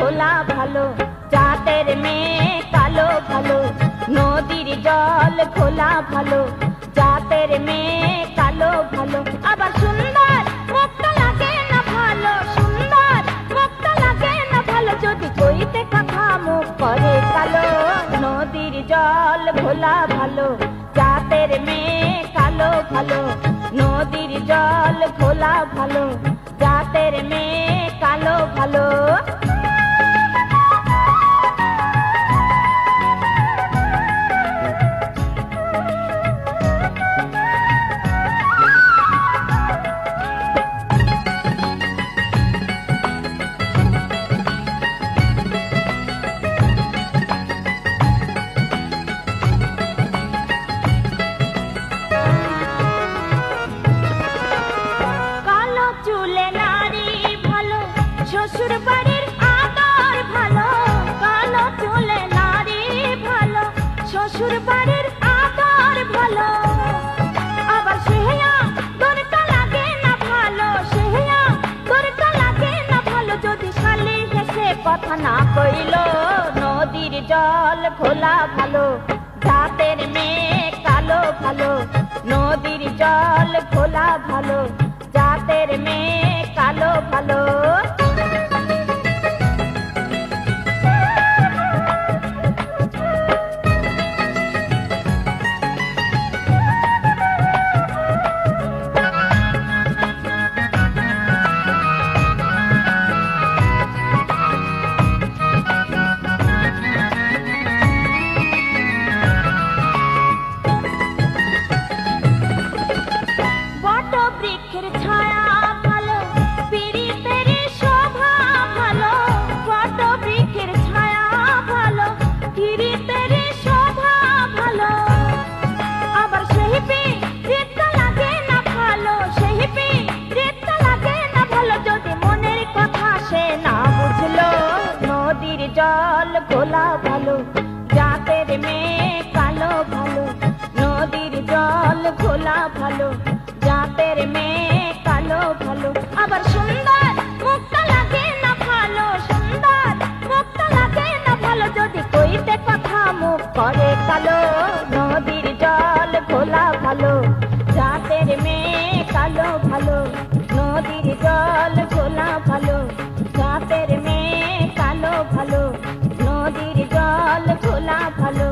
খোলা ভালো, জাতের মেয়ে কালো ভালো। নদীর জল খোলা ভালো, জাতের মেয়ে কালো ভালো। আবার সুন্দর মুখটা লাগে না ভালো, সুন্দর মুখটা লাগে না ভালো, যদি কইতে কথা মুখ করে কালো। নদীর জল খোলা ভালো, জাতের মেয়ে কালো ভালো। নদীর জল খোলা ভালো, জাতের মেয়ে কালো ভালো। শ্বশুর বাড়ির আদর ভালো, কালো চুলে নারী ভালো, শ্বশুর বাড়ির আদর ভালো। আবার সেহেয়া দরকার লাগে না ভালো, সেহেয়া দরকার লাগে না ভালো, যদি শালি হেসে কথা না কইল। নদীর জল খোলা ভালো, জাতের মেয়ে কালো ভালো। নদীর জল খোলা ভালো, জাতের মেয়ে কালো ভালো। বৃক্ষের ছায়া ভালো, পীড়িতের শোভা ভালো। বট বৃক্ষের ছায়া ভালো, পীড়িতের শোভা ভালো। আবার সেই পীড়িতটা লাগে না ভালো, সেই পীড়িতটা লাগে না ভালো, যদি মনের কথা সে না বুঝলো। নদীর জল খোলা ভালো, জাতের মেয়ে কালো ভালো। নদীর জল খোলা ভালো, জাতের মেয়ে কালো ভালো। আবার সুন্দর মুখটা লাগে না ভালো, সুন্দর মুখটা লাগে না ভালো, যদি কইতে কথা মুখ করে কালো। নদীর জল খোলা ভালো, জাতের মেয়ে কালো ভালো। নদীর জল খোলা ভালো, জাতের মেয়ে কালো ভালো। নদীর জল খোলা ভালো।